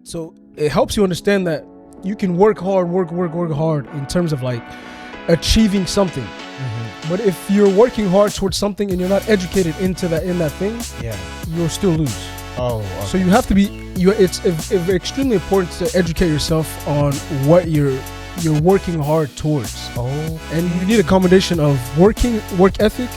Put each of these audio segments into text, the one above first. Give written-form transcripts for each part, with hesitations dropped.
So it helps you understand that you can work hard, work hard in terms of like achieving something. But if you're working hard towards something and you're not educated in that thing, you'll still lose. So you have to be. It's extremely important to educate yourself on what you're working hard towards. And you need a combination of work ethic,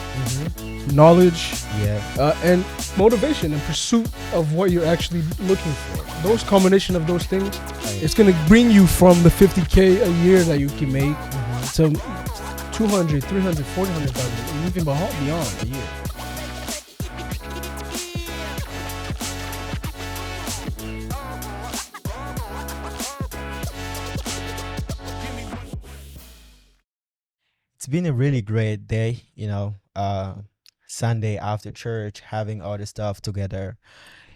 knowledge, and motivation and pursuit of what you're actually looking for. Those combination of those things, it's gonna bring you from the 50K a year that you can make to 200, 300, 400,000, and even beyond a year. It's been a really great day, Sunday after church, having all the stuff together.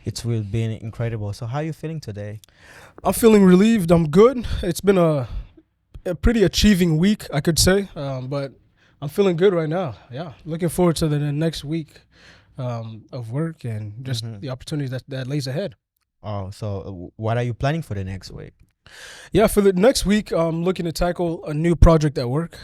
It's really been incredible. So how are you feeling today? I'm feeling relieved. I'm good. It's been a pretty achieving week, I could say, but I'm feeling good right now. Yeah, looking forward to the next week of work and just the opportunities that lays ahead. So what are you planning for the next week? Yeah, for the next week, I'm looking to tackle a new project at work.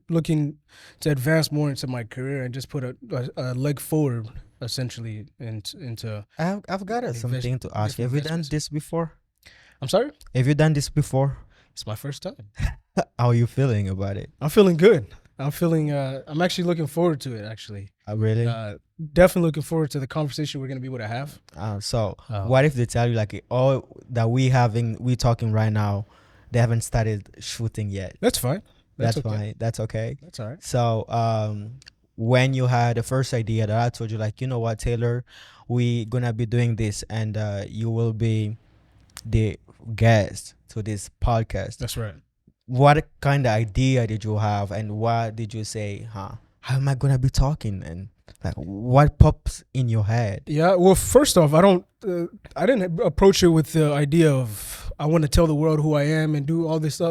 Looking to advance more into my career and just put a leg forward, essentially, into. I've got something to ask you. Have you done this before? I'm sorry? Have you done this before? It's my first time. How are you feeling about it? I'm feeling good. I'm actually looking forward to it, actually. Really? Definitely looking forward to the conversation we're going to be able to have. What if they tell you like all that we talking right now, they haven't started shooting yet? That's fine. That's okay. Fine. That's okay. That's all right. So when you had the first idea that I told you, like, you know what, Taylor, we gonna be doing this and you will be the guest to this podcast. That's right. What kind of idea did you have and what did you say, how am I gonna be talking, and like what pops in your head? Yeah, well, first off, I didn't approach it with the idea of I want to tell the world who I am and do all this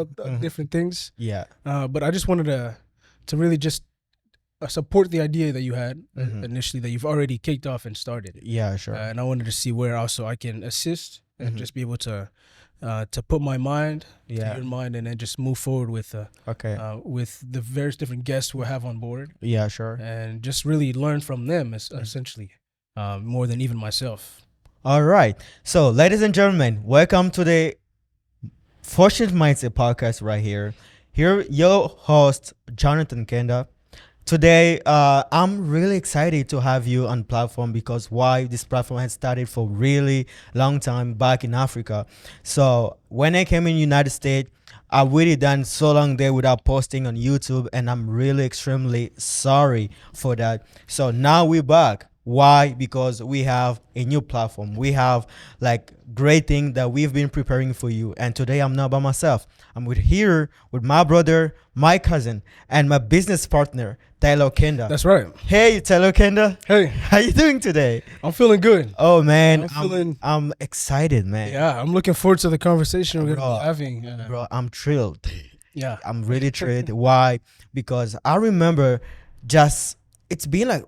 different things. Yeah. But I just wanted to really just support the idea that you had initially, that you've already kicked off and started. Yeah, sure. And I wanted to see where also I can assist and just be able to put my mind to your mind and then just move forward with with the various different guests we have on board. Yeah, sure. And just really learn from them, essentially, more than even myself. All right. So, ladies and gentlemen, welcome to the Fortunate Mindset podcast right here. Here, your host, Jonathan Kenda. Today, I'm really excited to have you on platform because why? This platform has started for really long time back in Africa. So when I came in United States, I really done so long there without posting on YouTube, and I'm really extremely sorry for that. So now we're back. Why? Because we have a new platform. We have like great thing that we've been preparing for you. And today I'm not by myself. I'm here with my brother, my cousin, and my business partner, Tyler Kenda. That's right. Hey, Tyler Kenda. Hey. How you doing today? I'm feeling good. Oh, man. I'm excited, man. Yeah, I'm looking forward to the conversation we're going to be having. Bro, I'm thrilled. Yeah. I'm really thrilled. Why? Because I remember it's been like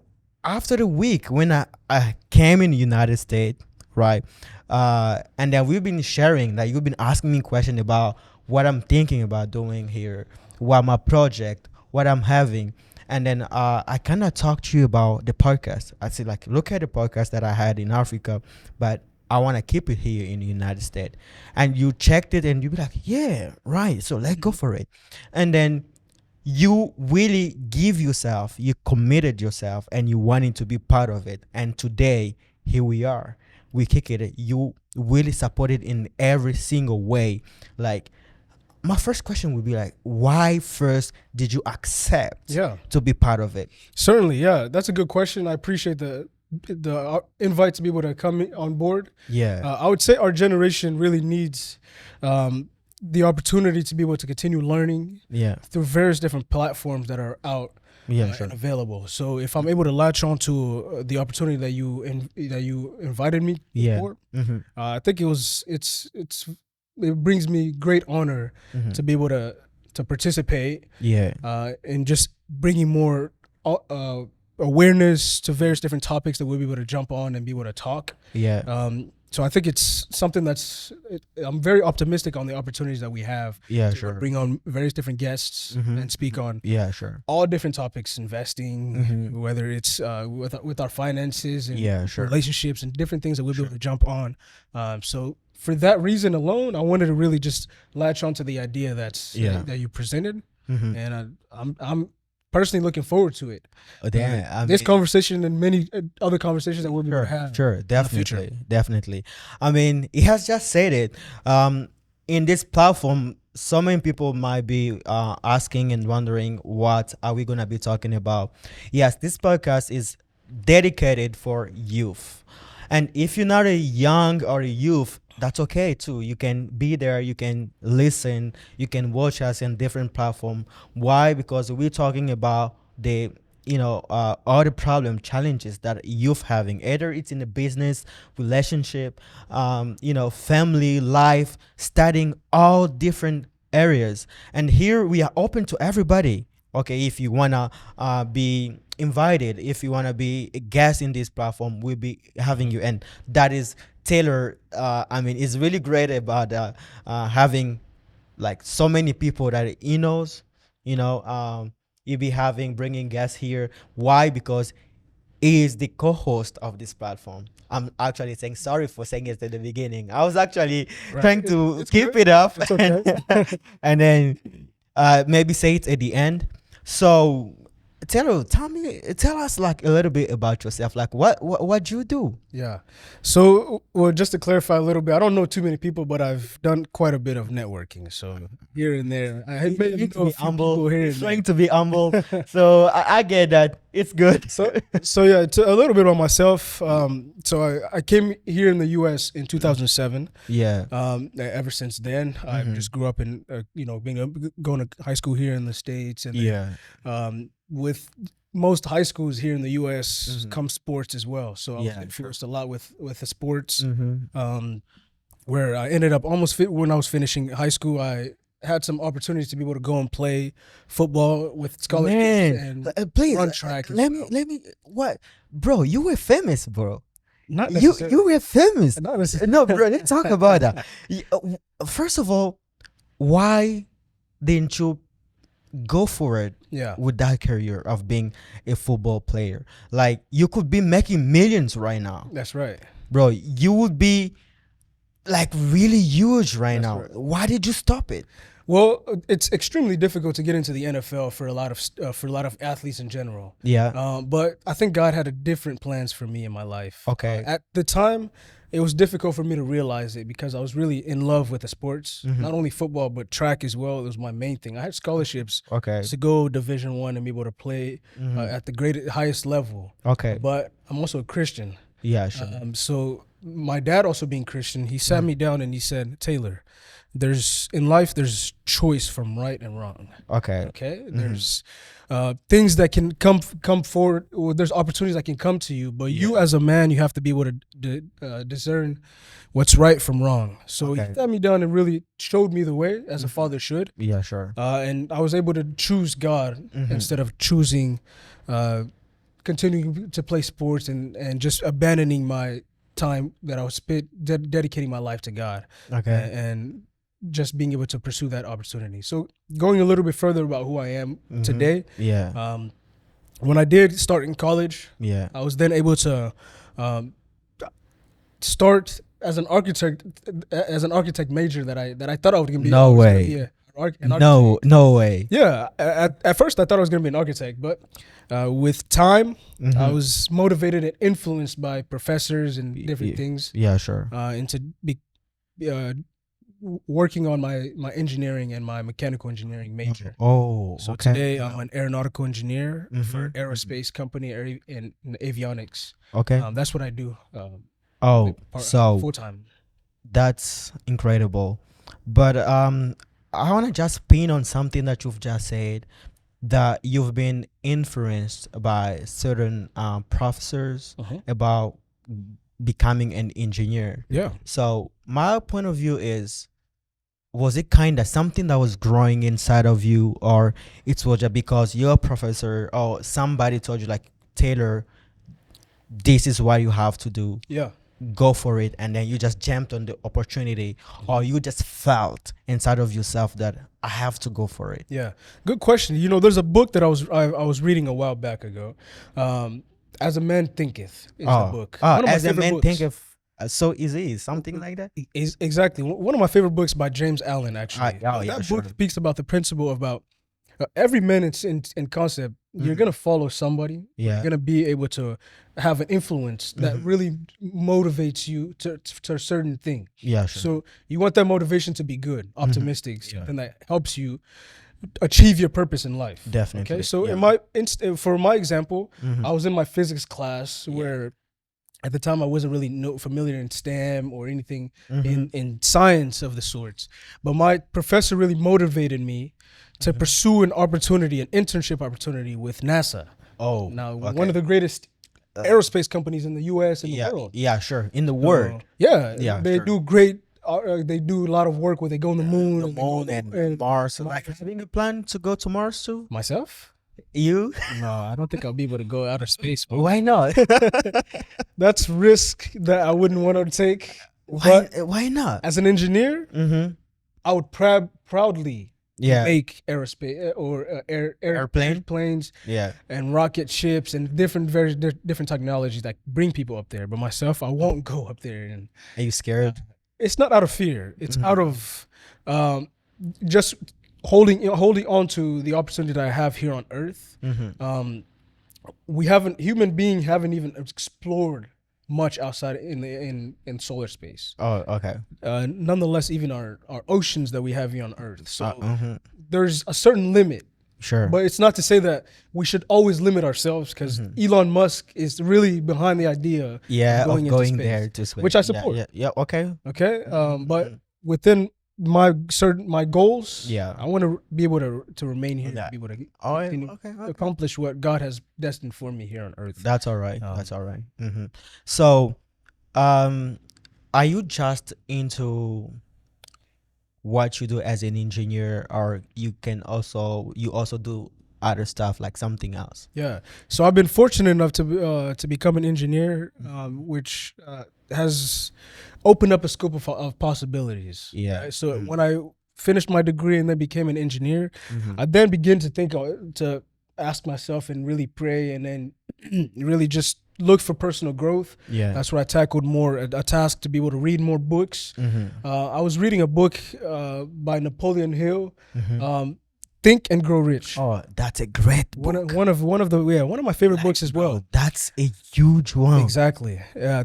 after the week when I came in the United States, right? And then we've been sharing, like you've been asking me questions about what I'm thinking about doing here, what my project, what I'm having. And then I kind of talked to you about the podcast. I said, like, look at the podcast that I had in Africa, but I want to keep it here in the United States. And you checked it and you be like, yeah, right. So let's go for it. And then you really give yourself, you committed yourself, and you wanted to be part of it. And today, here we are. We kick it. You really support it in every single way. Like, my first question would be like, why first did you accept to be part of it? Certainly, yeah. That's a good question. I appreciate the invite to be able to come on board. Yeah. I would say our generation really needs the opportunity to be able to continue learning through various different platforms that are out and available. So if I'm able to latch on to the opportunity that you invited me for, I think it brings me great honor to be able to participate in just bringing more awareness to various different topics that we'll be able to jump on and be able to talk. So I think it's something I'm very optimistic on the opportunities that we have Yeah, to sure. bring on various different guests Mhm. and speak on Yeah, sure. all different topics, investing, Mhm. whether it's with our finances and Yeah, sure. relationships and different things that we'll be Sure. able to jump on. So for that reason alone, I wanted to really just latch onto the idea that you presented, Mhm. and I'm personally looking forward to it. Oh, damn. I This mean, conversation and many other conversations that we'll be able to sure, have. sure, in the future. definitely. I mean, he has just said it. In this platform, so many people might be asking and wondering, what are we gonna be talking about? Yes, this podcast is dedicated for youth, and if you're not a young or a youth, that's okay too. You can be there, you can listen, you can watch us in different platform. Why? Because we're talking about the all the problem challenges that youth having, either it's in the business, relationship, family life, studying, all different areas. And here we are open to everybody. Okay, if you wanna be invited, if you wanna be a guest in this platform, we'll be having you. And that is Taylor. I mean, it's really great about having like so many people that he knows. you know You'll be bringing guests here. Why? Because he is the co-host of this platform. I'm actually saying sorry for saying it at the beginning. I was actually trying to It's keep good. it up It's okay. and then maybe say it at the end. So tell us like a little bit about yourself. Like what you do? Yeah. So, well, just to clarify a little bit, I don't know too many people, but I've done quite a bit of networking. So here and there, I may You need to know be a few humble. people here You're and trying there. to be humble. So I get that. It's good. So yeah, a little bit about myself. So I came here in the U.S. in 2007. Yeah. Ever since then, I just grew up in, going to high school here in the States, and then, Yeah. with most high schools here in the U.S. Mhm. come sports as well. So I was Yeah, influenced a lot with the sports. Mm-hmm. Where I ended up when I was finishing high school, I had some opportunities to be able to go and play football with scholarships Man, and please run track. let me. What, bro? You were famous, bro. Not You necessarily. were famous. Not necessarily. No, bro. Let's talk about that. First of all, why didn't you go for it Yeah. with that career of being a football player? Like, you could be making millions right now, That's right. bro. You would be like really huge right That's now. right. Why did you stop it? Well, it's extremely difficult to get into the NFL for a lot of athletes in general. Yeah. But I think God had a different plans for me in my life. Okay. At the time, it was difficult for me to realize it because I was really in love with the sports, Mhm. not only football but track as well. It was my main thing. I had scholarships Okay. to go Division I and be able to play Mhm. at the highest level. Okay. But I'm also a Christian. Yeah, sure. So my dad, also being Christian, he sat me down and he said, "Taylor, in life there's choice from right and wrong. Okay. Okay, there's things that can come forward, or there's opportunities that can come to you, but you as a man, you have to be able to discern what's right from wrong." So Okay. he sat me down and really showed me the way, as a father should. Yeah, sure. And I was able to choose God instead of choosing continuing to play sports and just abandoning my time that I was dedicating my life to God. Okay. And just being able to pursue that opportunity. So going a little bit further about who I am today, Yeah. when I did start in college, Yeah. I was then able to start as an architect major that I thought I was gonna be. No I was gonna way. be an architect. No way. Yeah, at first I thought I was going to be an architect, but with time, I was motivated and influenced by professors and different things Yeah, sure. into working on my engineering and my mechanical engineering major. Oh, So okay. today I'm an aeronautical engineer for Mhm. aerospace company in avionics. Okay. That's what I do. So Full time. that's incredible. But I want to just pin on something that you've just said, that you've been influenced by certain professors about becoming an engineer. Yeah. So my point of view is, was it kind of something that was growing inside of you, or it was just because you're a professor or somebody told you like, Taylor, this is what you have to do? Yeah. go for it and then you just jumped on the opportunity, or you just felt inside of yourself that I have to go for it? Yeah, good question. You know, there's a book that I was reading a while back ago. As a Man Thinketh is the book. One of my As a favorite man books. think of so easy, something like that. Is exactly one of my favorite books by James Allen. Actually, that book speaks about the principle about every man in concept. You're gonna follow somebody. Yeah. You're gonna be able to have an influence that really motivates you to a certain thing. Yeah, sure. So you want that motivation to be good, optimistic, something that helps you achieve your purpose in life. Definitely. Okay. So yeah. for my example, I was in my physics class where at the time I wasn't really familiar in STEM or anything in science of the sorts. But my professor really motivated me to pursue an internship opportunity with NASA. Oh, Now, okay. one of the greatest aerospace companies in the U.S. and the world. Yeah, sure. In the world. Yeah, they sure. do great. They do a lot of work where they go on the moon, and Mars. Like having a plan to go to Mars too? Myself? You? No, I don't think I'll be able to go outer space. Why not? That's risk that I wouldn't want to take. Why not? As an engineer, I would proudly Yeah. make aerospace or airplanes Yeah. and rocket ships and very different technologies that bring people up there. But myself, I won't go up there. And Are you scared? it's not out of fear. It's out of just holding on to the opportunity that I have here on Earth. Human beings haven't even explored much outside in solar space. Oh, okay. Nonetheless, even our oceans that we have here on Earth. So there's a certain limit. Sure. But it's not to say that we should always limit ourselves, because Elon Musk is really behind the idea of going into there space, to space, which I support. Yeah. Okay. Okay. But within my goals, I want to be able to remain here, be able to continue accomplish what God has destined for me here on Earth. That's all right. That's all right. So, are you just into what you do as an engineer, or you also do other stuff like something else? Yeah. So I've been fortunate enough to become an engineer, which has opened up a scope of possibilities. Yeah. Right? So when I finished my degree and then became an engineer, I then began to think to ask myself and really pray and then really just look for personal growth. Yeah. That's where I tackled more a task to be able to read more books. I was reading a book by Napoleon Hill, Think and Grow Rich. Oh, that's a great book. One of my favorite books as well. That's a huge one. Exactly.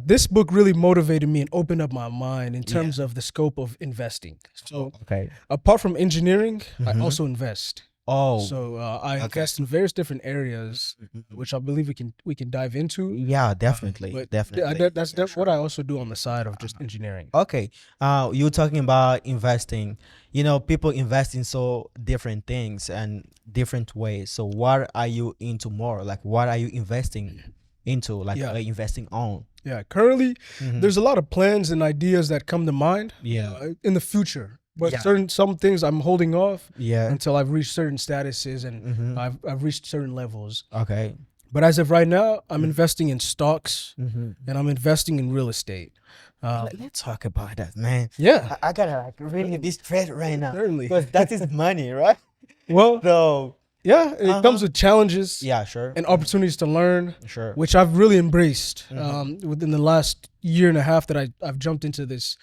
This book really motivated me and opened up my mind in terms of the scope of investing. So apart from engineering, I also invest. Oh, so I invest in various different areas, which I believe we can dive into. Yeah, definitely, definitely. That's what I also do on the side of just engineering. Okay, you're talking about investing. You know, people invest in so different things and different ways. So, what are you into more? Like, what are you investing into? Like, investing on? Yeah, currently, there's a lot of plans and ideas that come to mind. In the future. But some things I'm holding off until I've reached certain statuses and I've reached certain levels. Okay. But as of right now, I'm investing in stocks and I'm investing in real estate. Let's talk about that, man. Yeah. I gotta like really be straight right now. Certainly. Because that is money, right? Well, so yeah, it comes with challenges. Yeah, sure. And opportunities to learn. Sure. Which I've really embraced within the last year and a half that I've jumped into this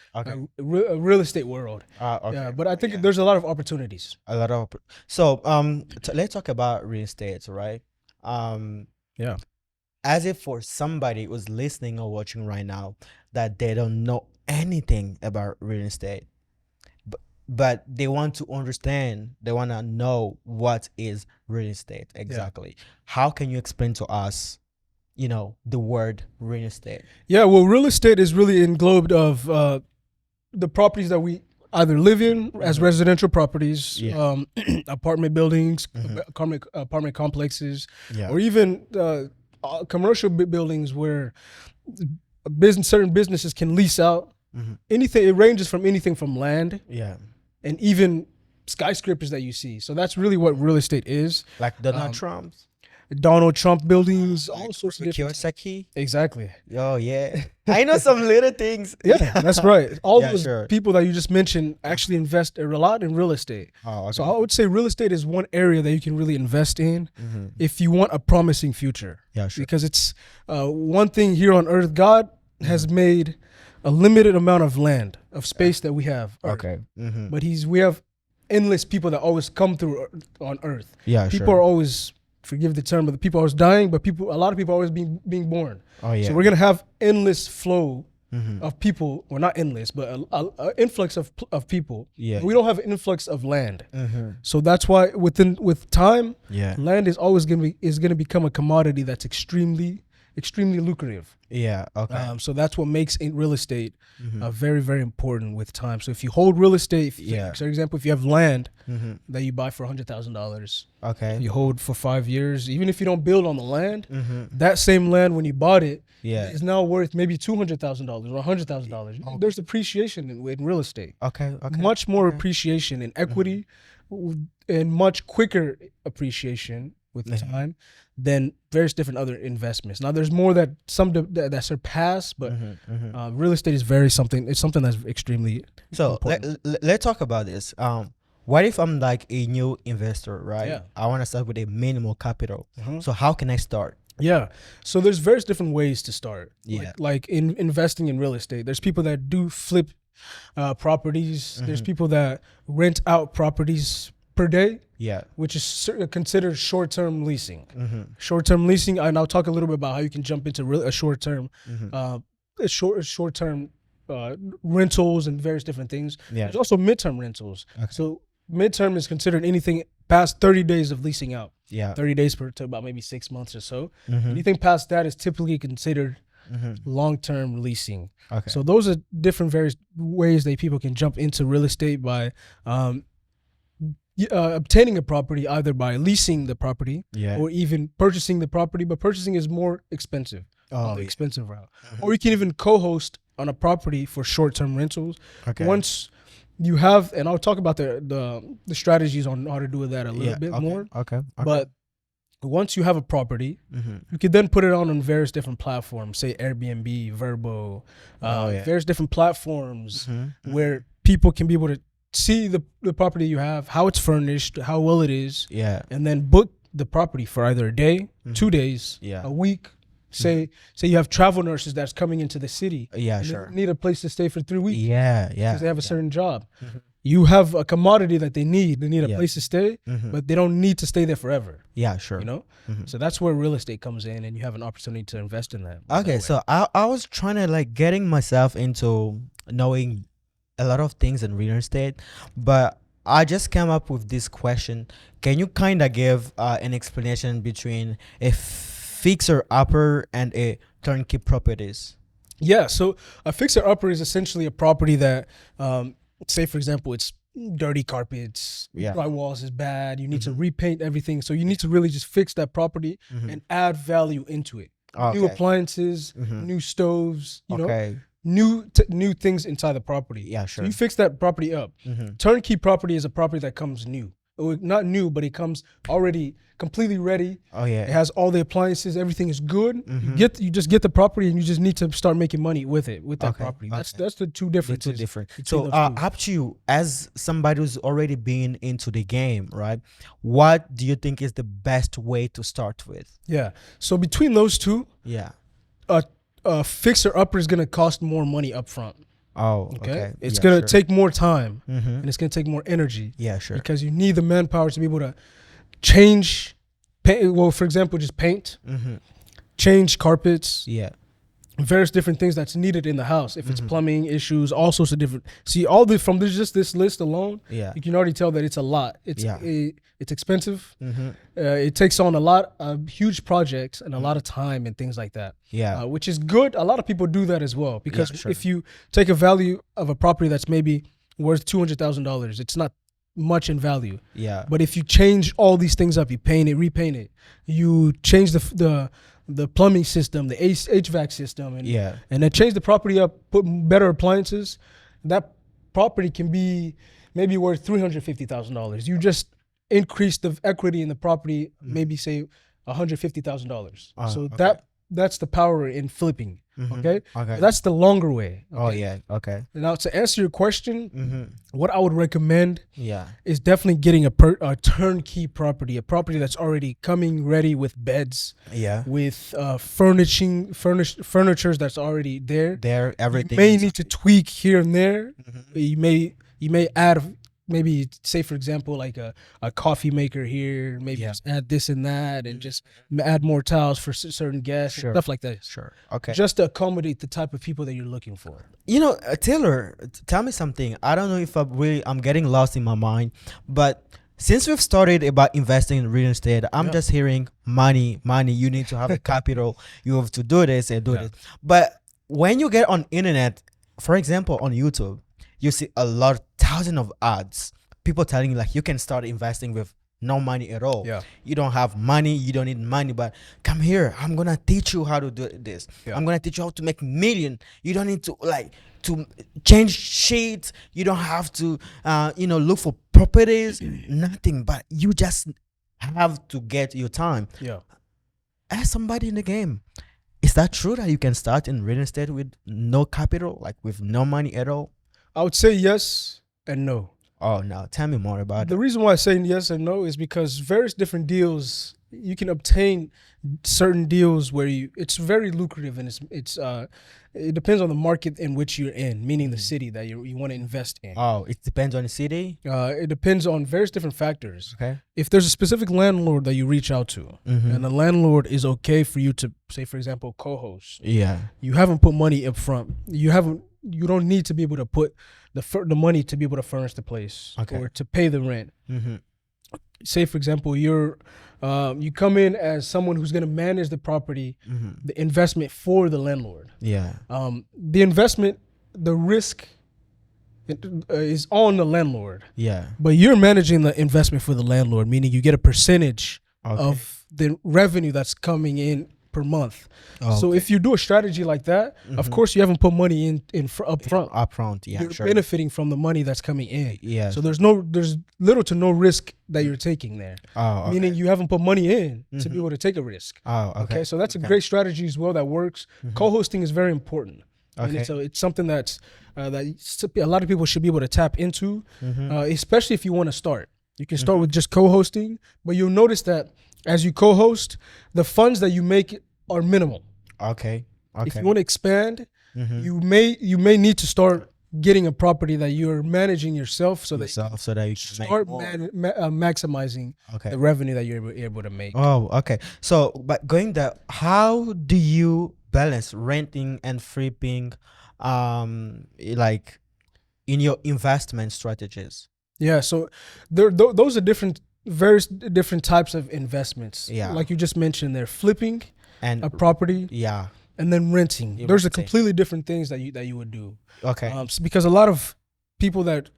real estate world. Okay. Yeah, but I think there's a lot of opportunities. So let's talk about real estate, right? Yeah. As if for somebody who's listening or watching right now that they don't know anything about real estate, but they want to understand, they want to know what is real estate exactly. How can you explain to us, the word real estate? Yeah, well, real estate is really englobed of the properties that we either live in as residential properties, apartment buildings, apartment complexes, or even commercial buildings where certain businesses can lease out. Anything, it ranges from anything from land. And even skyscrapers that you see. So that's really what real estate is. Like Donald Trump's? Donald Trump buildings, all sorts of different. Kiyosaki. Exactly. Oh yeah, I know some little things. Yeah, that's right. All Yeah, those sure. people that you just mentioned actually invest a lot in real estate. Oh, okay. So I would say real estate is one area that you can really invest in Mm-hmm. if you want a promising future. Yeah, sure. Because it's one thing here on Earth. God has made a limited amount of land, of space that we have. Earth. Okay. Mm-hmm. But we have endless people that always come through on Earth. Yeah, People sure. are always, forgive the term, but the people are always dying. But a lot of people are always being born. Oh yeah. So we're gonna have endless flow Mm-hmm. of people, or not endless, but a influx of people. Yeah. We don't have an influx of land. Mm-hmm. So that's why with time, Yeah. land is always gonna become a commodity that's extremely lucrative. Yeah. Okay. So that's what makes real estate Mm-hmm. very, very important with time. So if you hold real estate, Yeah. for example, if you have land Mm-hmm. that you buy for $100,000, Okay. you hold for 5 years, even if you don't build on the land, Mm-hmm. that same land when you bought it Yeah. is now worth maybe $200,000 or $100,000. Okay. There's appreciation in real estate. Okay. Okay. Much more Okay. appreciation in equity and much quicker appreciation with Mhm. time than various different other investments. Now there's more that surpass, but Mm-hmm. Mm-hmm. real estate is it's something that's extremely So important. let's talk about this. What if I'm like a new investor, right? Yeah. I want to start with a minimal capital. Mhm. So how can I start? Yeah. So there's various different ways to start. Yeah. Like in investing in real estate. There's people that do flip properties. There's Mhm. people that rent out properties per day, Yeah. which is considered short-term leasing. Mm-hmm. Short-term leasing, and I'll talk a little bit about how you can jump into a short-term, Mm-hmm. short-term rentals and various different things. Yeah. There's also midterm rentals. Okay. So midterm is considered anything past 30 days of leasing out. Yeah. 30 days to about maybe 6 months or so. Mm-hmm. Anything past that is typically considered Mm-hmm. long-term leasing. Okay. So those are different various ways that people can jump into real estate by obtaining a property, either by leasing the property yeah. or even purchasing the property. But purchasing is more expensive, Oh, the yeah. expensive route. Mhm. Or you can even co-host on a property for short-term rentals. Okay. Once you have, and I'll talk about the strategies on how to do that a little bit okay. more. Okay. But once you have a property, Mm-hmm. you could then put it on various different platforms, say Airbnb, Verbo, Oh, yeah. various different platforms Mm-hmm. where people can be able to see the property you have, how it's furnished, how well it is, Yeah. and then book the property for either a day, Mhm. 2 days, Yeah. a week. Say you have travel nurses that's coming into the city. Yeah. and they Sure. need a place to stay for 3 weeks Yeah. Yeah. because they have a yeah. certain job. Mhm. You have a commodity that they need. They need a Yeah. place to stay, Mhm. but they don't need to stay there forever. Yeah. Sure. You know? Mhm. So that's where real estate comes in, and you have an opportunity to invest in that. that Okay, way. so I was trying to like getting myself into knowing a lot of things in real estate, but I just came up with this question. Can you kind of give an explanation between a fixer upper and a turnkey properties? Yeah, so a fixer upper is essentially a property that, say for example, it's dirty carpets, Yeah. drywalls is bad. You need to Mhm. repaint everything, so you need to really just fix that property Mhm. and add value into it. Okay. New appliances, Mhm. new stoves, you know, Okay. new things inside the property. Yeah, So sure. you fix that property up. Mhm. Turnkey property is a property that comes new. Or not new, but it comes already completely ready. Oh It yeah. has all the appliances. Everything is good. Mhm. You just get the property, and you just need to start making money with that Okay, property. That's okay. the two They're differences. two different. between So, those two. up to you, as somebody who's already been into the game, right? What do you think is the best way to start with? Yeah. So between those two, Yeah. a fixer upper is gonna cost more money up front. Oh, Okay. okay. It's Yeah, gonna sure. take more time, Mm-hmm. and it's gonna take more energy Yeah, sure. because you need the manpower to be able to change. Well, for example, just paint, Mm-hmm. change carpets, Yeah. various different things that's needed in the house. If it's Mhm. plumbing issues, all sorts of different. See, all this from just this list alone, Yeah. you can already tell that it's a lot. It's Yeah. it's expensive. Mm-hmm. It takes on a lot of huge projects and a lot of time and things like that, Yeah. which is good. A lot of people do that as well because sure. if you take a value of a property that's maybe worth $200,000, it's not much in value. Yeah. But if you change all these things up, you paint it, repaint it, you change the plumbing system, the HVAC system, and Yeah. and then change the property up, put better appliances, that property can be maybe worth $350,000. You just increase the equity in the property, maybe say $150,000. Oh, So okay. that's the power in flipping. Mhm. Okay, Okay. that's the longer way. Oh okay? yeah. Okay. Now to answer your question, Mm-hmm. what I would recommend Yeah. is definitely getting a turnkey property, a property that's already coming ready with beds, Yeah. with furnitures that's already there. There, everything. You may need to tweak here and there. Mhm. You may add, maybe say for example like a coffee maker here, maybe Yeah. just add this and that, and just add more tiles for certain guests, Sure. stuff like that. Sure. Okay. Just to accommodate the type of people that you're looking for. You know, Taylor, tell me something. I don't know if I'm getting lost in my mind, but since we've started about investing in real estate, I'm Yeah. just hearing money, money. You need to have a capital. You have to do this and do Yeah. this. But when you get on internet, for example, on YouTube, you see a lot, thousands of ads. People telling you like you can start investing with no money at all. Yeah. You don't have money. You don't need money. But come here. I'm gonna teach you how to do this. Yeah. I'm gonna teach you how to make million. You don't need to to change sheets. You don't have to look for properties. Nothing. But you just have to get your time. Yeah. Ask somebody in the game. Is that true that you can start in real estate with no capital, like with no money at all? I would say yes and no. Oh no, tell me more about The it. reason why I say yes and no is because various different deals, you can obtain certain deals where it's very lucrative, and it depends on the market in which you're in, meaning the city that you want to invest in. Oh, it depends on the city. It depends on various different factors. Okay. If there's a specific landlord that you reach out to, Mhm. and the landlord is okay for you to, say for example, co-host, Yeah. you haven't put money up front. You don't need to be able to put the money to be able to furnish the place, Okay. or to pay the rent. Mm-hmm. Say for example, you come in as someone who's going to manage the property, Mm-hmm. the investment for the landlord. Yeah. The investment, the risk is on the landlord, Yeah. but you're managing the investment for the landlord, meaning you get a percentage Okay. of the revenue that's coming in per month. Oh, So if you do a strategy like that, of Mhm. course you haven't put money up front. Upfront, yeah, You're sure. benefiting from the money that's coming in. Yeah. So there's little to no risk that you're taking there. Oh, okay. Meaning you haven't put money in to be Mhm. able to take a risk. Oh, okay. Okay, so that's a Okay. great strategy as well that works. Mhm. Co-hosting is very important, and Okay. it's something that a lot of people should be able to tap into, Mhm. especially if you want to start. You can Mm-hmm. start with just co-hosting, but you'll notice that as you co-host, the funds that you make are minimal. Okay. Okay. If you want to expand, Mhm. you may need to start getting a property that you're managing yourself, so that you Yourself so that you can can start make more. maximizing Okay. the revenue that you're able to make. Oh, okay. So, but going there, how do you balance renting and flipping, like in your investment strategies? Yeah, so those are various different types of investments. Yeah. Like you just mentioned, they're flipping And a property yeah, and then renting. Yeah, There's a renting. completely different things that you would do. okay. Because a lot of people that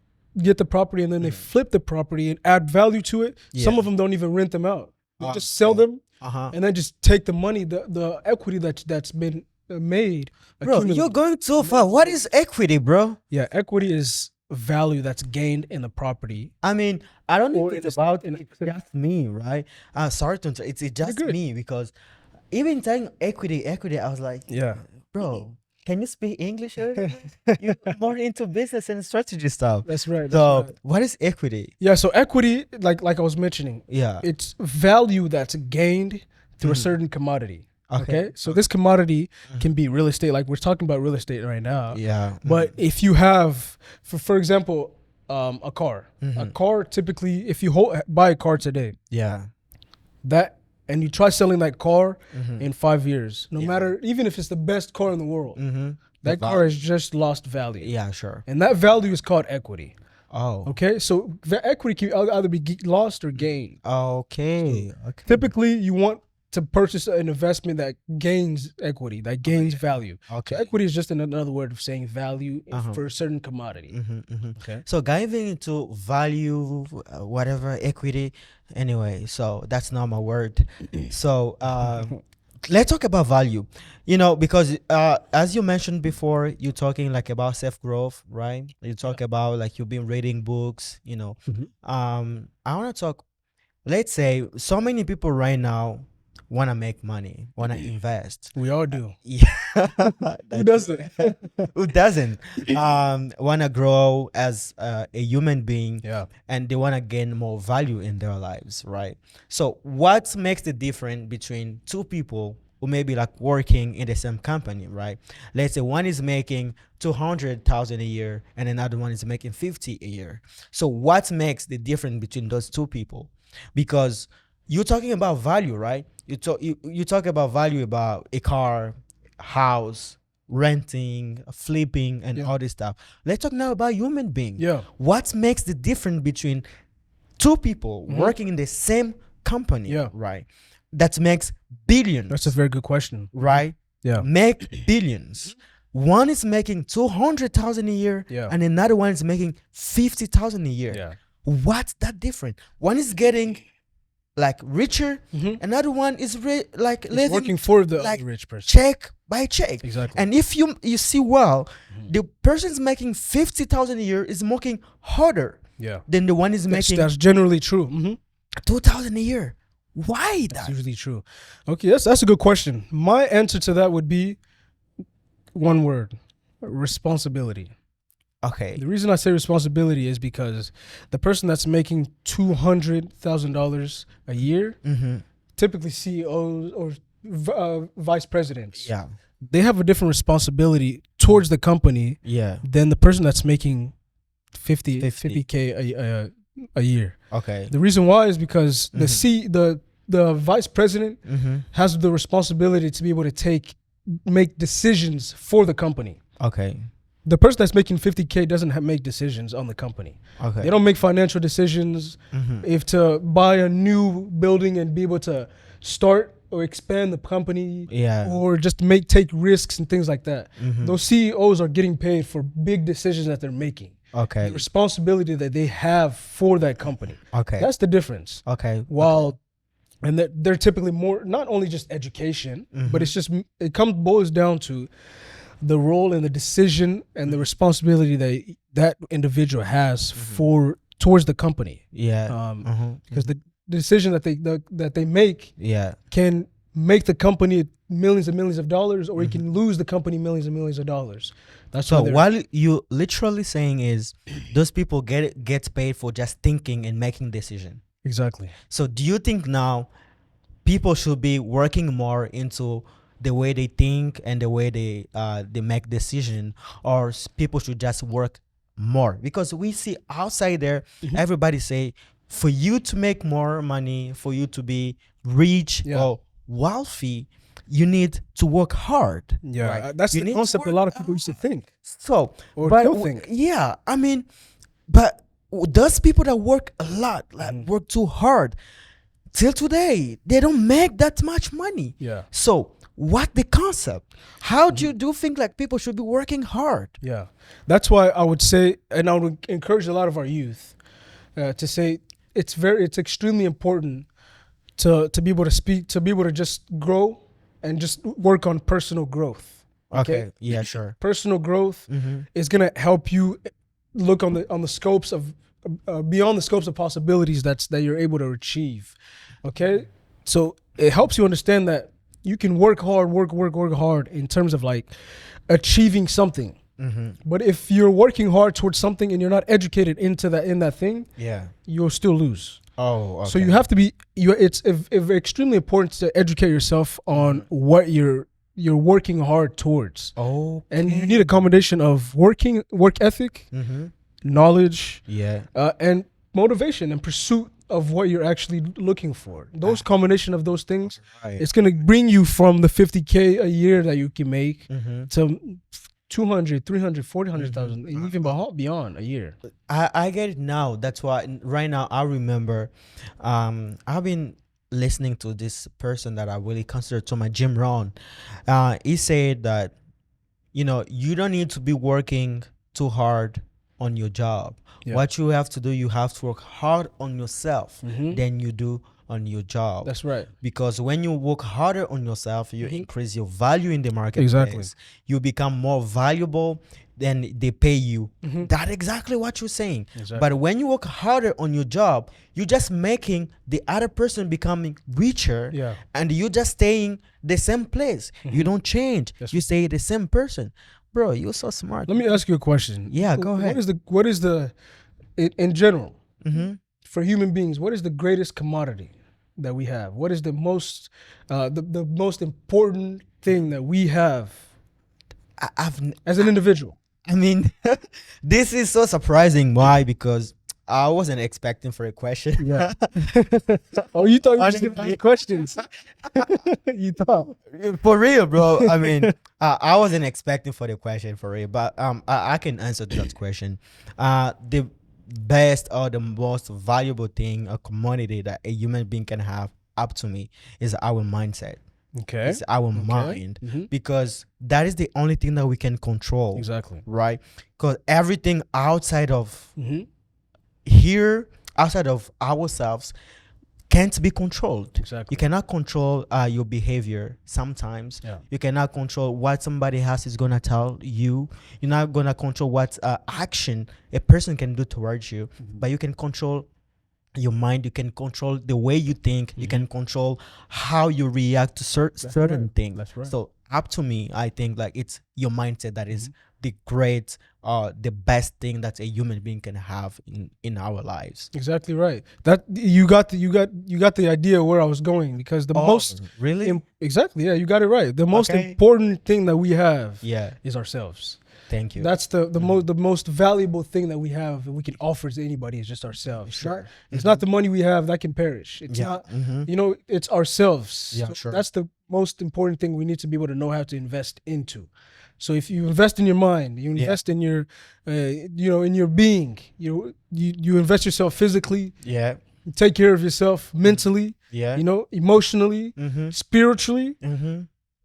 get the property and then they flip the property and add value to it, some Yeah. of them don't even rent them out. They Oh, just sell okay. them Uh-huh. and then just take the money, the equity that's been made. Bro, accumulated. you're going too far. What is equity, bro? Yeah, equity is value that's gained in the property. I mean, I don't Or think it's in a- about in a- it's just me, right? Sorry to interrupt. It's just good. me because even saying equity, I was like, Yeah. bro, can you speak English? You're more into business and strategy stuff. That's right. So, That's right. what is equity? Yeah, so equity, like I was mentioning, Yeah. it's value that's gained through a certain commodity. Okay. So this commodity can be real estate, like we're talking about real estate right now. Yeah. But if you have, for example, a car, a Mhm. car typically, if you buy a car today, Yeah. and you try selling that car Mhm. in 5 years, no Yeah. matter, even if it's the best car in the world, Mm-hmm. that car has just lost value. Yeah, sure. And that value is called equity. Oh. Okay. So the equity can either be lost or gained. Okay. Okay. Typically, you want to purchase an investment that gains equity, that gains value. Okay. So equity is just another word of saying value Uh-huh. for a certain commodity. Mm-hmm. Okay. So diving into value, whatever equity. Anyway, so that's not my word. So let's talk about value. You know, because as you mentioned before, you're talking like about self growth, right? You talk about like you've been reading books. You know, Mhm. I want to talk. Let's say so many people right now want to make money, want to invest. We all do. Yeah. Who doesn't? Who doesn't want to grow as a human being, Yeah. and they want to gain more value in their lives, right? So what makes the difference between two people who may be like working in the same company, right? Let's say one is making 200,000 a year and another one is making 50 a year. So what makes the difference between those two people? Because you're talking about value, right? You talk about value about a car, house, renting, flipping, and all this stuff. Let's talk now about human being. Yeah. What makes the difference between two people working in the same company, right? That makes billions. That's a very good question. Right? Yeah. Make billions. One is making 200,000 a year, and another one is making 50,000 a year. Yeah. What's that different? One is getting like richer, another one is living working for the like rich person, check by check. Exactly. And if you see well, the person's making 50,000 a year is working harder than the one is making. That's generally true. 2,000 a year. Why That's that? usually true. Okay, that's a good question. My answer to that would be one word: responsibility. Okay. The reason I say responsibility is because the person that's making $200,000 a year, typically CEOs or vice presidents, they have a different responsibility towards the company than the person that's making 50K a year. Okay. The reason why is because the vice president has the responsibility to be able to make decisions for the company. Okay. The person that's making 50K doesn't make decisions on the company. Okay. They don't make financial decisions if to buy a new building and be able to start or expand the company, or just take risks and things like that. Those CEOs are getting paid for big decisions that they're making. Okay. The responsibility that they have for that company. Okay. That's the difference. Okay. And they're typically more, not only just education, but boils down to the role and the decision and the responsibility that individual has towards the company. Because the decision that they make can make the company millions and millions of dollars, or it can lose the company millions and millions of dollars. That's so what you literally saying is those people get paid for just thinking and making decision. Exactly. So do you think now people should be working more into the way they think and the way they make decision, or people should just work more? Because we see outside there, everybody say for you to make more money, for you to be rich or wealthy, you need to work hard. Right? That's the concept a lot of people used to think. So, or don't think. Yeah, I mean, but those people that work a lot, work too hard, till today, they don't make that much money. Yeah. So, what the concept? How do you think like people should be working hard? Yeah, that's why I would say, and I would encourage a lot of our youth to say it's extremely important to be able to just grow and just work on personal growth. Okay. Yeah, sure. Personal growth is gonna help you look on the scopes of beyond the scopes of possibilities that you're able to achieve. Okay, so it helps you understand that you can work hard in terms of like achieving something. But if you're working hard towards something and you're not educated in that thing, you'll still lose. Oh, okay. So you have to be. It's extremely important to educate yourself on what you're working hard towards. Oh, and you need a combination of work ethic, knowledge, and motivation and pursuit of what you're actually looking for. Those combination of those things, it's gonna bring you from the 50K a year that you can make to 200, 300, 400,000, and even beyond a year. I get it now. That's why right now I remember I've been listening to this person that I really consider to my Jim Rohn. He said that, you don't need to be working too hard on your job. What you have to do, you have to work hard on yourself than you do on your job. That's right. Because when you work harder on yourself, you increase your value in the marketplace. Exactly. You become more valuable. then they pay you. Mm-hmm. That's exactly what you're saying. Exactly. But when you work harder on your job, you're just making the other person becoming richer, Yeah. and you just staying the same place. You don't change. That's You stay the same person. Bro, you're so smart. Let me ask you a question. Yeah, go ahead. What is the in general Mm-hmm. for human beings? What is the greatest commodity that we have? What is the most most important thing that we have as an individual? I mean, this is so surprising. Why? Because I wasn't expecting for a question. Yeah. Oh, you thought you were Honestly, asking questions? You thought? For real, bro. I mean, I wasn't expecting for the question for real, but I can answer that question. The best or the most valuable thing, a commodity that a human being can have, up to me, is our mindset. Okay. It's our mind, Mm-hmm. because that is the only thing that we can control. Exactly. Right? Because everything outside of Mm-hmm. here, outside of ourselves, can't be controlled. Exactly. You cannot control your behavior sometimes. Yeah. You cannot control what somebody else is going to tell you. You're not going to control what action a person can do towards you, but you can control your mind. You can control the way you think. You can control how you react to certain right. things. That's right. So up to me, I think like it's your mindset that is the great the best thing that a human being can have in our lives. Exactly right. That you got the idea where I was going, because the most really exactly, yeah, you got it right. The most Okay. important thing that we have yeah is ourselves. thank you. That's the most valuable thing that we have that we can offer to anybody is just ourselves. Sure. It's not the money we have that can perish. It's Yeah. not, Mhm. you know, it's ourselves. Yeah, So sure. that's the most important thing we need to be able to know how to invest into. So if you invest in your mind, you invest in your, in your being, you invest yourself physically, yeah you take care of yourself mentally, yeah emotionally, mm-hmm. spiritually, Mm-hmm.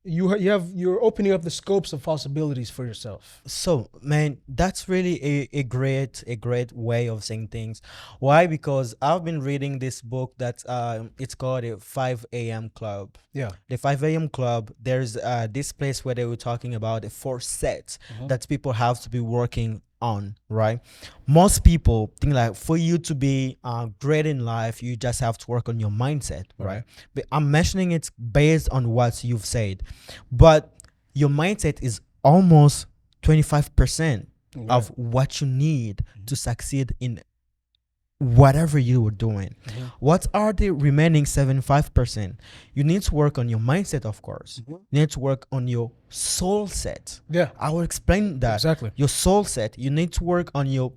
you're opening up the scopes of possibilities for yourself. So man, that's really a great way of saying things. Why? Because I've been reading this book that it's called a 5 a.m. club. Yeah. The 5 a.m. club, there's this place where they were talking about the 4 sets that people have to be working on, right? Most people think like for you to be great in life, you just have to work on your mindset, right? But I'm mentioning it based on what you've said, but your mindset is almost 25% of what you need to succeed in whatever you were doing. What are the remaining 75%? You need to work on your mindset, of course. You need to work on your soul set. Yeah. I will explain that. Exactly. Your soul set. You need to work on your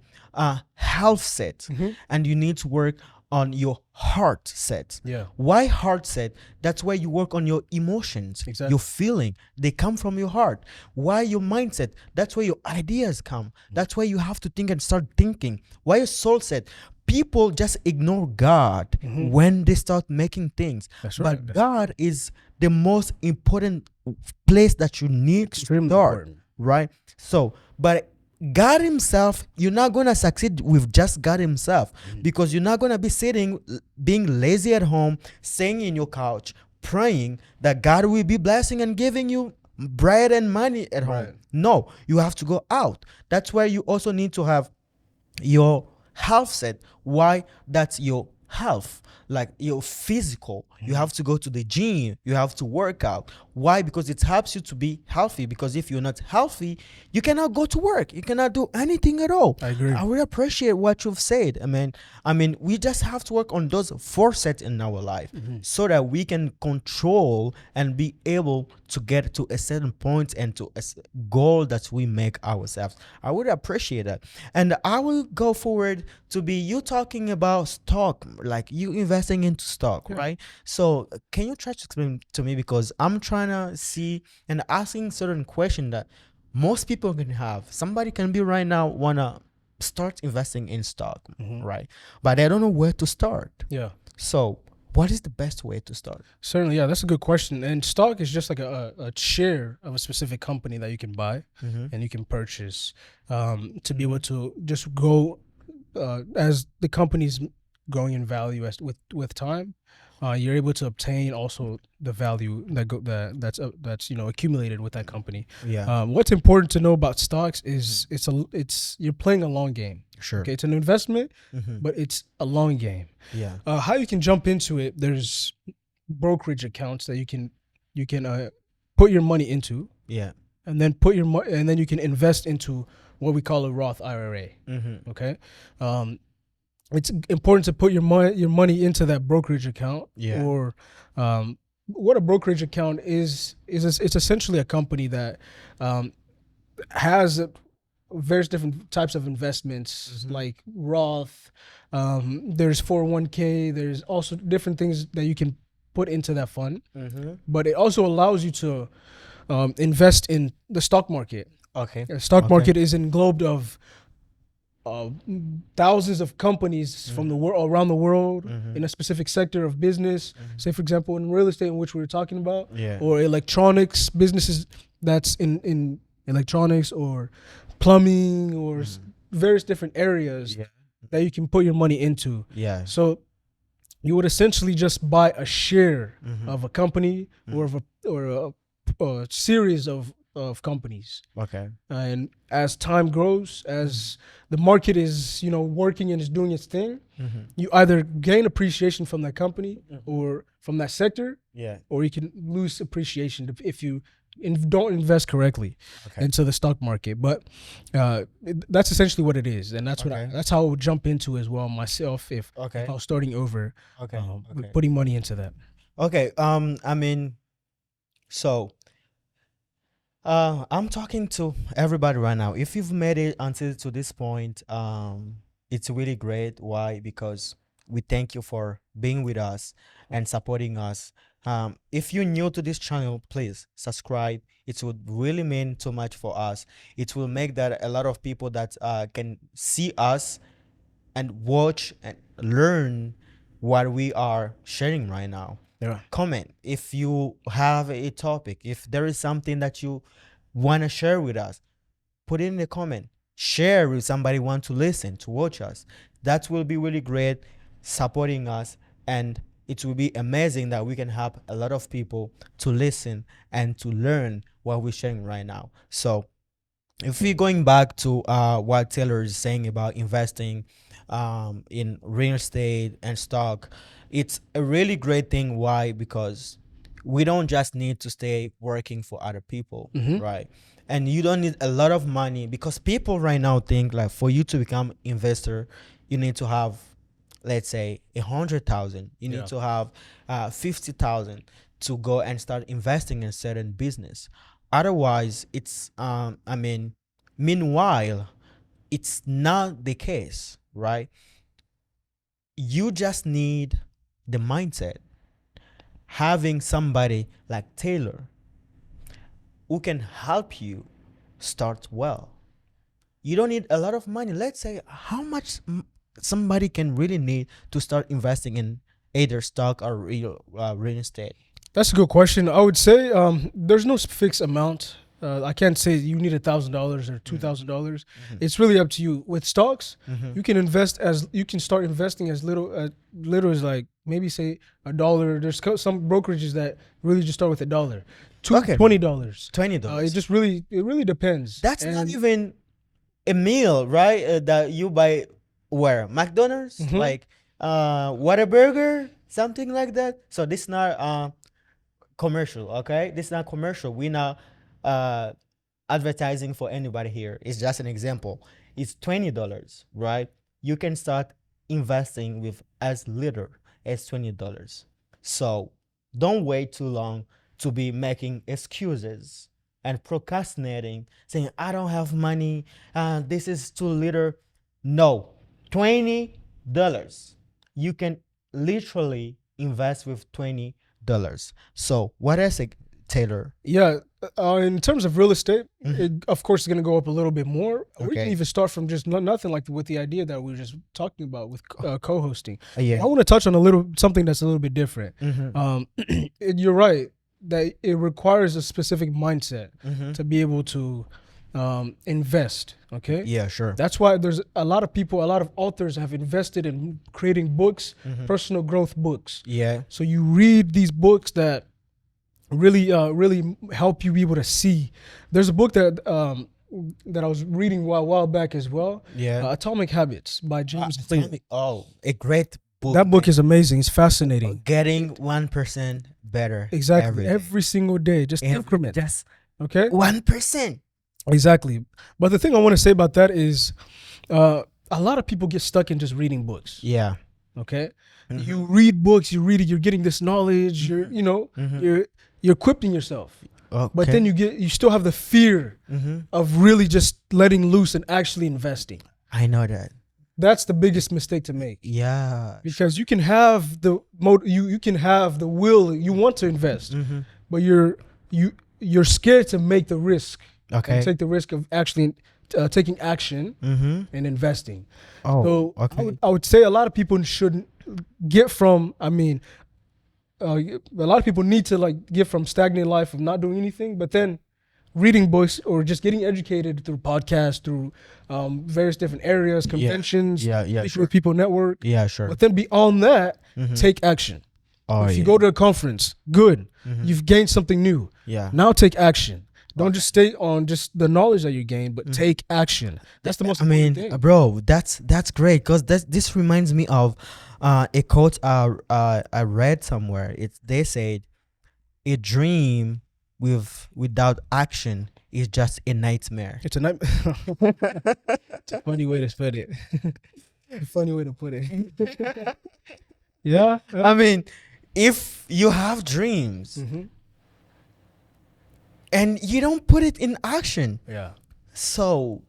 health set, and you need to work on your heart set. Yeah. Why heart set? That's where you work on your emotions, Exactly. your feeling. They come from your heart. Why your mindset? That's where your ideas come. That's where you have to think and start thinking. Why your soul set? People just ignore God when they start making things. That's right. But God is the most important place that you need Extremely to start, important. right? So, but God himself, you're not going to succeed with just God himself, because you're not going to be sitting, being lazy at home, staying in your couch, praying that God will be blessing and giving you bread and money at home. Right. No, you have to go out. That's where you also need to have your health set. Why? That's your health, like your physical. You have to go to the gym, you have to work out. Why? Because it helps you to be healthy, because if you're not healthy, you cannot go to work, you cannot do anything at all. I agree. I really appreciate what you've said. I mean we just have to work on those 4 sets in our life, so that we can control and be able to get to a certain point and to a goal that we make ourselves. I would appreciate that. And I will go forward to be you talking about stock, like you investing into stock, right? So can you try to explain to me, because I'm trying to see and asking certain question that most people can have. Somebody can be right now wanna start investing in stock, right? But they don't know where to start. Yeah. So what is the best way to start? Certainly, yeah, that's a good question. And stock is just like a share of a specific company that you can buy and you can purchase to be able to just go as the company's growing in value as with time, you're able to obtain also the value that's accumulated with that company. Yeah. What's important to know about stocks is it's you're playing a long game. Sure. Okay, it's an investment, Mm-hmm. but it's a long game. Yeah. How you can jump into it? There's brokerage accounts that you can put your money into, Yeah. and then and then you can invest into what we call a Roth IRA. Mm-hmm. Okay, it's important to put your money into that brokerage account. Yeah. Or what a brokerage account is it's essentially a company that has various different types of investments, like Roth. There's 401k. There's also different things that you can put into that fund, but it also allows you to invest in the stock market. Okay. The stock market is englobed of thousands of companies from the world around the world in a specific sector of business. Say, for example, in real estate, in which we were talking about, Yeah. or electronics businesses that's in electronics, or plumbing, or various different areas Yeah. that you can put your money into. Yeah. So you would essentially just buy a share of a company or a series of companies. Okay. And as time grows, as the market is working and is doing its thing, you either gain appreciation from that company or from that sector, Yeah. or you can lose appreciation if you don't invest correctly into the stock market. But that's essentially what it is, and that's that's how I would jump into as well myself if I was starting over. Putting money into that. Okay. I mean, so I'm talking to everybody right now. If you've made it until to this point, it's really great. Why? Because we thank you for being with us and supporting us. If you're new to this channel, please subscribe. It would really mean so much for us. It will make that a lot of people that can see us and watch and learn what we are sharing right now. Yeah. Comment if you have a topic, if there is something that you want to share with us, put it in the comment. Share with somebody who wants to listen, to watch us. That will be really great, supporting us, and it will be amazing that we can help a lot of people to listen and to learn what we're sharing right now. So if we're going back to what Taylor is saying about investing in real estate and stock, it's a really great thing. Why? Because we don't just need to stay working for other people, right? And you don't need a lot of money, because people right now think like for you to become investor, you need to have, let's say, 100,000. You need to have 50,000 to go and start investing in certain business. Otherwise, it's meanwhile, it's not the case, right? You just need the mindset. Having somebody like Taylor who can help you start well. You don't need a lot of money. Let's say how much somebody can really need to start investing in either stock or real estate. That's a good question. I would say there's no fixed amount. I can't say you need $1,000 or $2,000. It's really up to you. With stocks, you can start investing as little as like maybe say $1. There's some brokerages that really just start with $1, $20. $20. It really depends. That's not even a meal, right? That you buy where? McDonald's, like Whataburger, something like that. So this is not commercial, okay? This is not commercial. We not advertising for anybody here. It's just an example. It's $20, right? You can start investing with as little as $20. So don't wait too long to be making excuses and procrastinating, saying, I don't have money, this is too little. No, $20. You can literally invest with $20. So what else, Taylor? Yeah, in terms of real estate, it, of course, it's going to go up a little bit more. We can even start from just nothing, like with the idea that we were just talking about with co-hosting. I want to touch on something that's a little bit different. You're right that it requires a specific mindset to be able to invest. Okay. Yeah, sure. That's why there's a lot of people, a lot of authors have invested in creating books, personal growth books. Yeah. So you read these books that really help you be able to see. There's a book that I was reading a while back as well. Yeah. Atomic Habits by James Clear. Oh, a great book. That book is amazing. It's fascinating. Getting 1% better. Exactly. Every day. Every single day, just increment. Just Okay. 1%. Exactly. But the thing I want to say about that is, a lot of people get stuck in just reading books. Yeah. Okay. You read books. You read it. You're getting this knowledge. You're you're equipping yourself. Okay. But then you still have the fear of really just letting loose and actually investing. I know that. That's the biggest mistake to make. Yeah. Because you can have the you can have the will, you want to invest, but you're scared to make the risk. Okay. And take the risk of actually taking action and investing. Oh. So Okay. I would say a lot of people shouldn't get from. I mean, a lot of people need to like get from stagnant life of not doing anything, but then reading books or just getting educated through podcasts, through various different areas, conventions, Sure. with people network. Yeah, sure. But then beyond that, take action. Oh, If you go to a conference, good. You've gained something new. Yeah. Now take action. Don't just stay on just the knowledge that you gain, but take action. That's the most important thing. Bro, that's great because this reminds me of a quote I read somewhere. They said, "A dream without action is just a nightmare." It's a nightmare. It's a funny way to put it. A funny way to put it. Yeah. I mean, if you have dreams and you don't put it in action, Yeah. so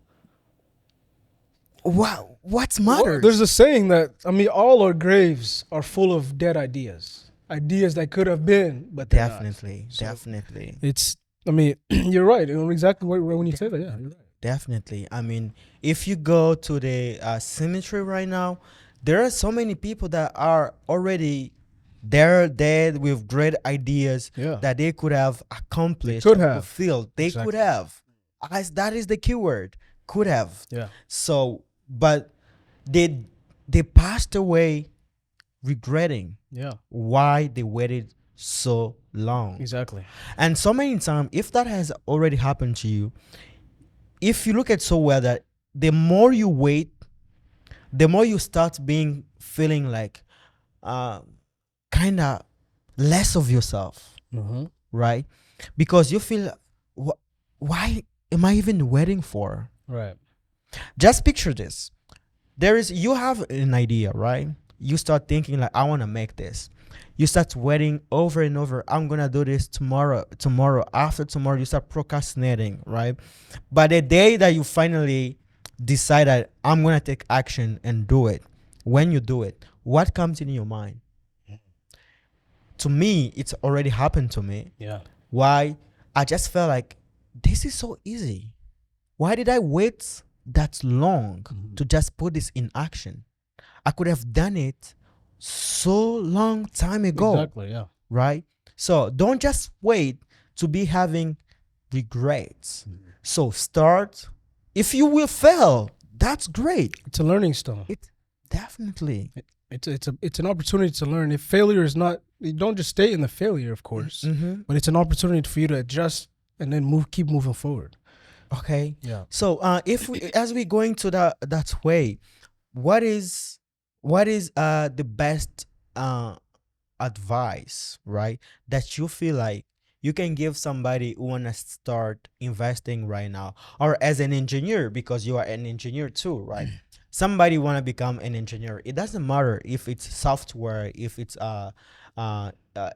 what's matters? There's a saying that, I mean, all our graves are full of dead ideas. Ideas that could have been, but they're not. Definitely. It's, I mean, you're right. You know exactly when you say that. Yeah, you're right. Definitely. I mean, if you go to the cemetery right now, there are so many people that are already they're dead with great ideas that they could have accomplished, fulfilled. They could have. That is the key word. Could have. Yeah. So, but they passed away regretting why they waited so long. Exactly. And so many times, if that has already happened to you, if you look at so well that the more you wait, the more you start feeling like kind of less of yourself, right? Because you feel, why am I even waiting for? Right. Just picture this. You have an idea, right? You start thinking like, I want to make this. You start waiting over and over. I'm going to do this tomorrow, after tomorrow. You start procrastinating, right? But the day that you finally decide that I'm going to take action and do it, when you do it, what comes in your mind? To me, it's already happened to me. Yeah. Why? I just felt like this is so easy. Why did I wait that long to just put this in action? I could have done it so long time ago. Exactly, yeah. Right? So don't just wait to be having regrets. So start. If you will fail, that's great. It's a learning stone. Definitely. It's an opportunity to learn. If failure is not, you don't just stay in the failure, of course, but it's an opportunity for you to adjust and then keep moving forward. Okay. Yeah. So as we going to that way, what is the best advice, right, that you feel like you can give somebody who want to start investing right now, or as an engineer, because you are an engineer too, right? Somebody want to become an engineer. It doesn't matter if it's software, if it's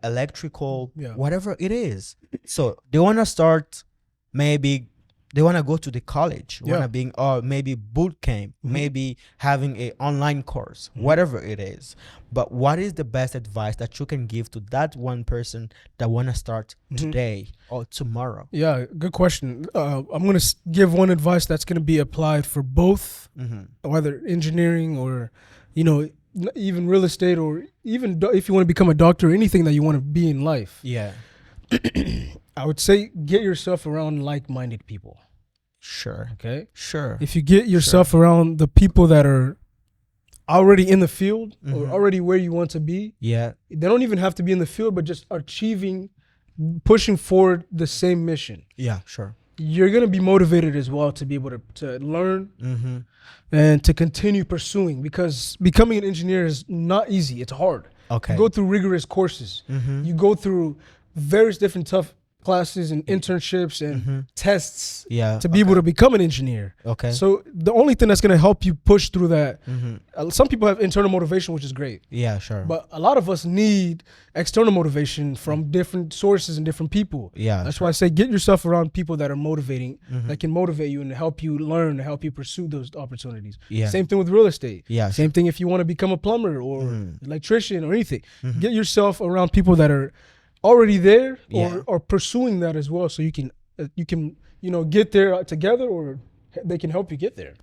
electrical, whatever it is. So they want to start, maybe they want to go to the college, want to be, or maybe boot camp, maybe having a online course, whatever it is. But what is the best advice that you can give to that one person that want to start today or tomorrow? Yeah, good question. I'm going to give one advice that's going to be applied for both, whether engineering or, even real estate, or even if you want to become a doctor, anything that you want to be in life. Yeah. I would say get yourself around like-minded people. Sure. Okay. Sure. If you get yourself around the people that are already in the field or already where you want to be, Yeah. they don't even have to be in the field, but just pushing forward the same mission. Yeah. Sure. You're going to be motivated as well to be able to learn Mm-hmm. and to continue pursuing, because becoming an engineer is not easy. It's hard. Okay. You go through rigorous courses. Mm-hmm. You go through various different tough classes and internships and tests Yeah. to be able to become an engineer. Okay. So the only thing that's going to help you push through that, Mm-hmm. some people have internal motivation, which is great. Yeah. Sure. But a lot of us need external motivation from different sources and different people. Yeah. That's why I say get yourself around people that are motivating, Mm-hmm. that can motivate you and help you learn, and help you pursue those opportunities. Yeah. Same thing with real estate. Yeah. Same thing if you want to become a plumber or electrician or anything. Mm-hmm. Get yourself around people that are already there Yeah. or pursuing that as well, so you can get there together, or they can help you get there.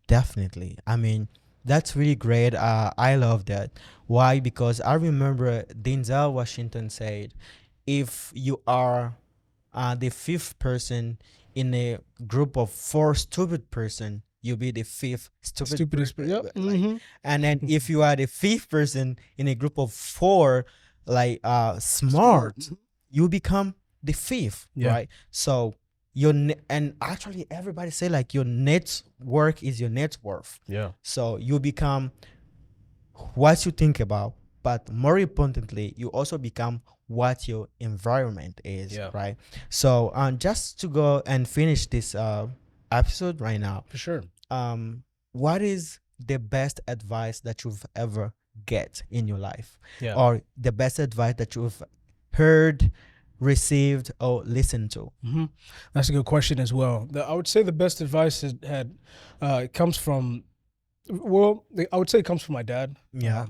Definitely. I mean, that's really great. I love that. Why? Because I remember Denzel Washington said, if you are the fifth person in a group of four stupid person, you'll be the fifth Stupidest. person. Yep. Like, Mhm. and then if you are the fifth person in a group of four, like smart, you become the fifth, Yeah. right? So and actually everybody say like your network is your net worth. Yeah. So you become what you think about, but more importantly, you also become what your environment is, Yeah. right? So just to go and finish this episode right now, For sure. what is the best advice that you've ever get in your life, Yeah. or the best advice that you've heard, received, or listened to? Mm-hmm. That's a good question as well. I would say the best advice comes from, I would say it comes from my dad. Yeah.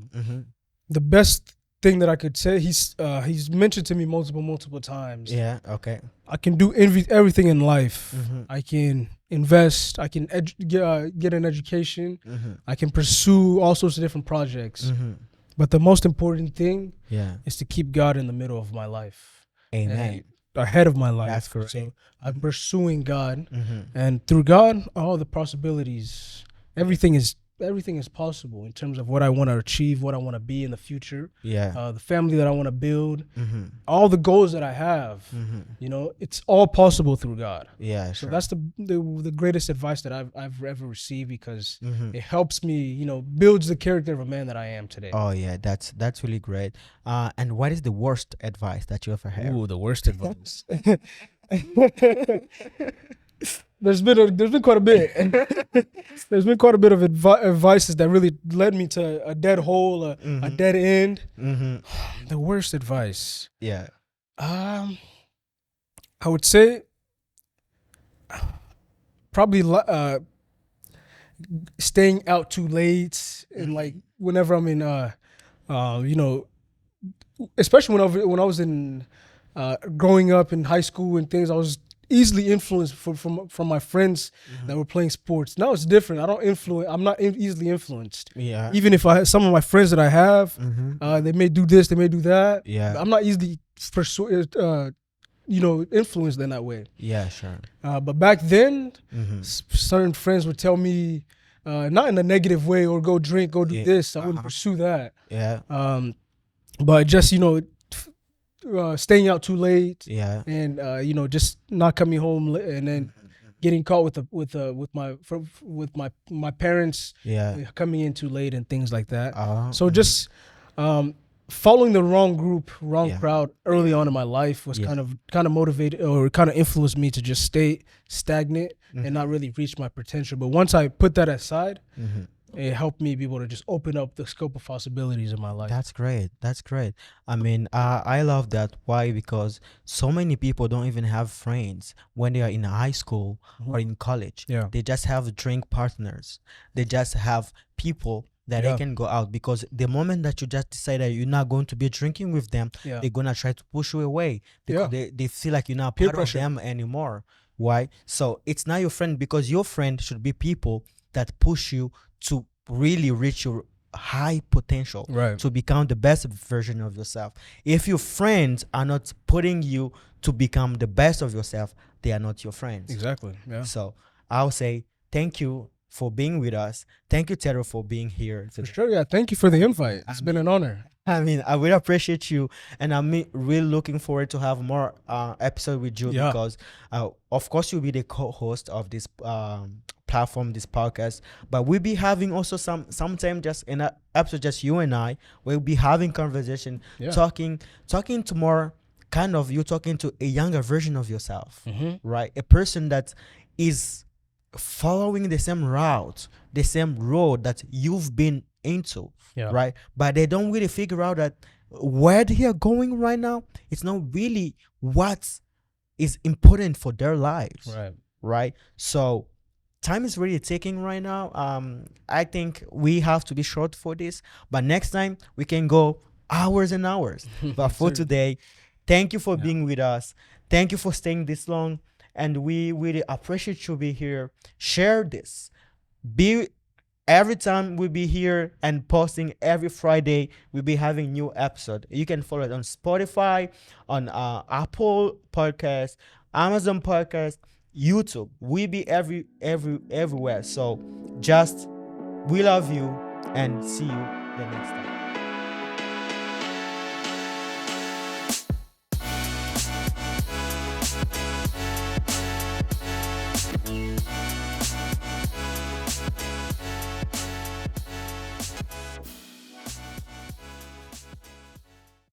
The best thing that I could say, he's mentioned to me multiple times. Yeah. Okay. I can do everything in life. Mm-hmm. I can invest. I can get an education. Mm-hmm. I can pursue all sorts of different projects. Mm-hmm. But the most important thing Yeah. is to keep God in the middle of my life. Amen. Ahead of my life. That's correct. So I'm pursuing God, Mm-hmm. and through God, all the possibilities, everything is possible in terms of what I want to achieve, what I want to be in the future, Yeah. the family that I want to build, Mm-hmm. all the goals that I have. Mm-hmm. It's all possible through God. Yeah. So Sure. that's the greatest advice that I've ever received, because Mm-hmm. it helps me, builds the character of a man that I am today. Oh yeah, that's really great. And what is the worst advice that you ever heard? Ooh, the worst advice. There's been quite a bit. There's been quite a bit of advices that really led me to a dead hole, a dead end. Mm-hmm. The worst advice. Yeah. I would say probably staying out too late, and like whenever I'm in especially when I was in growing up in high school and things, I was easily influenced from my friends that were playing sports. Now it's different. I'm not easily influenced. Yeah. Even if some of my friends that I have, Mm-hmm. they may do this, they may do that. Yeah. I'm not easily influenced in that way. Yeah. Sure. But back then, Mm-hmm. certain friends would tell me, not in a negative way, or go drink, go do Yeah. this. I wouldn't pursue that. Yeah. But just staying out too late, Yeah. and just not coming home, and then getting caught with my parents Yeah. coming in too late and things like that. So Mhm. just following the wrong group, wrong Yeah. crowd early on in my life was Yeah. kind of motivated, or kind of influenced me to just stay stagnant Mhm. and not really reach my potential. But once I put that aside, Mhm. it helped me be able to just open up the scope of possibilities in my life. That's great. That's great. I mean, I love that. Why? Because so many people don't even have friends when they are in high school or in college. Yeah. They just have drink partners. They just have people that Yeah. they can go out, because the moment that you just decide that you're not going to be drinking with them, Yeah. they're gonna try to push you away, because Yeah. they feel like you're not Peer part pressure. of them anymore. Why? So it's not your friend, because your friend should be people that push you to really reach your high potential, Right. to become the best version of yourself. If your friends are not putting you to become the best of yourself, they are not your friends. Exactly. Yeah. So I'll say thank you for being with us. Thank you, Tero, for being here For today. sure. Yeah. Thank you for the invite. It's been an honor. I mean, I really appreciate you, and I'm really looking forward to have more episode with you Yeah. because, of course, you'll be the co-host of this platform, this podcast. But we'll be having also sometime just in an episode, just you and I. We'll be having conversation, Yeah. talking to more kind of you talking to a younger version of yourself, Mm-hmm. right? A person that is following the same route, the same road that you've been into, Yeah. right? But they don't really figure out that where they are going right now, it's not really what is important for their lives, Right. right? So time is really ticking right now. I think we have to be short for this, but next time we can go hours and hours. But for Sure. today, thank you for Yeah. being with us. Thank you for staying this long, and we really appreciate you be here. Share this. Be every time we be here and posting every Friday. We'll be having new episode. You can follow it on Spotify, on Apple Podcast, Amazon Podcast, YouTube. We be everywhere. So just we love you and see you the next time.